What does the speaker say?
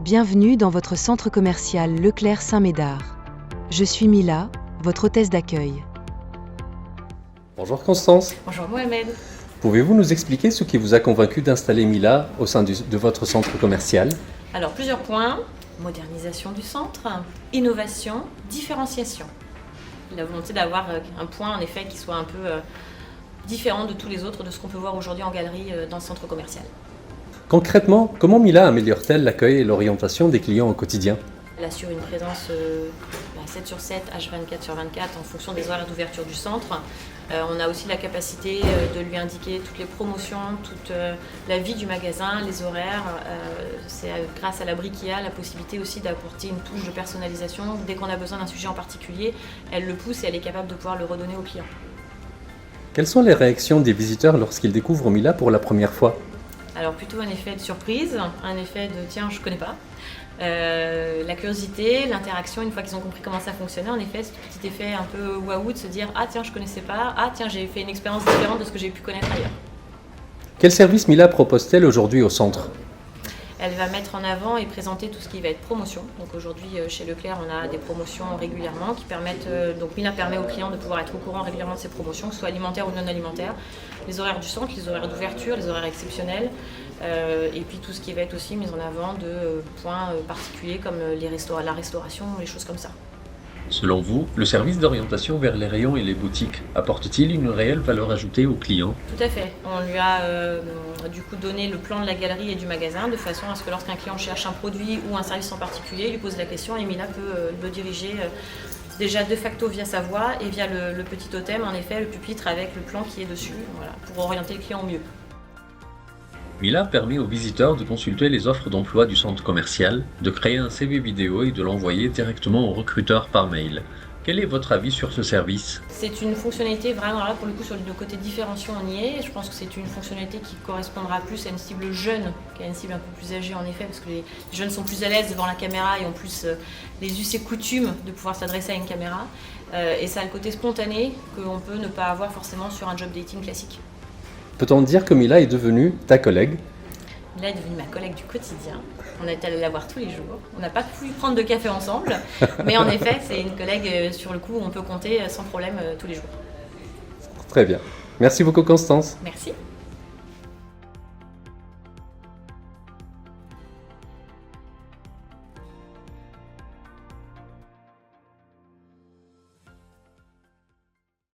Bienvenue dans votre centre commercial Leclerc Saint-Médard. Je suis Mila, votre hôtesse d'accueil. Bonjour Constance. Bonjour Mohamed. Pouvez-vous nous expliquer ce qui vous a convaincu d'installer Mila au sein de votre centre commercial? Alors plusieurs points, modernisation du centre, innovation, différenciation. La volonté d'avoir un point en effet qui soit un peu différent de tous les autres, de ce qu'on peut voir aujourd'hui en galerie dans le centre commercial. Concrètement, comment Mila améliore-t-elle l'accueil et l'orientation des clients au quotidien? Elle assure une présence 7 sur 7, H24 sur 24 en fonction des horaires d'ouverture du centre. On a aussi la capacité de lui indiquer toutes les promotions, toute la vie du magasin, les horaires. C'est grâce à la brique qu'il y a la possibilité aussi d'apporter une touche de personnalisation. Dès qu'on a besoin d'un sujet en particulier, elle le pousse et elle est capable de pouvoir le redonner aux clients. Quelles sont les réactions des visiteurs lorsqu'ils découvrent Mila pour la première fois? Alors plutôt un effet de surprise, un effet de tiens je connais pas. La curiosité, l'interaction, une fois qu'ils ont compris comment ça fonctionnait, en effet, ce petit effet un peu waouh de se dire ah tiens je connaissais pas, ah tiens j'ai fait une expérience différente de ce que j'ai pu connaître ailleurs. Quel service Mila propose-t-elle aujourd'hui au centre? Elle va mettre en avant et présenter tout ce qui va être promotion. Donc aujourd'hui chez Leclerc on a des promotions régulièrement qui permettent, donc Mila permet aux clients de pouvoir être au courant régulièrement de ces promotions, que ce soit alimentaires ou non alimentaires, les horaires du centre, les horaires d'ouverture, les horaires exceptionnels, et puis tout ce qui va être aussi mis en avant de points particuliers comme la restauration, les choses comme ça. Selon vous, le service d'orientation vers les rayons et les boutiques apporte-t-il une réelle valeur ajoutée aux clients? Tout à fait. On lui a du coup donné le plan de la galerie et du magasin de façon à ce que lorsqu'un client cherche un produit ou un service en particulier, il lui pose la question et Mila peut le diriger déjà de facto via sa voix et via le petit totem, en effet, le pupitre avec le plan qui est dessus, voilà, pour orienter le client au mieux. Mila permet aux visiteurs de consulter les offres d'emploi du centre commercial, de créer un CV vidéo et de l'envoyer directement au recruteur par mail. Quel est votre avis sur ce service? C'est une fonctionnalité vraiment là pour le coup sur le côté différenciant on y est. Je pense que c'est une fonctionnalité qui correspondra plus à une cible jeune qu'à une cible un peu plus âgée en effet parce que les jeunes sont plus à l'aise devant la caméra et ont plus les us et coutumes de pouvoir s'adresser à une caméra. Et ça a le côté spontané qu'on peut ne pas avoir forcément sur un job dating classique. Peut-on dire que Mila est devenue ta collègue? Mila est devenue ma collègue du quotidien. On est allé la voir tous les jours. On n'a pas pu prendre de café ensemble, mais en effet, c'est une collègue sur le coup où on peut compter sans problème tous les jours. Très bien. Merci beaucoup Constance. Merci.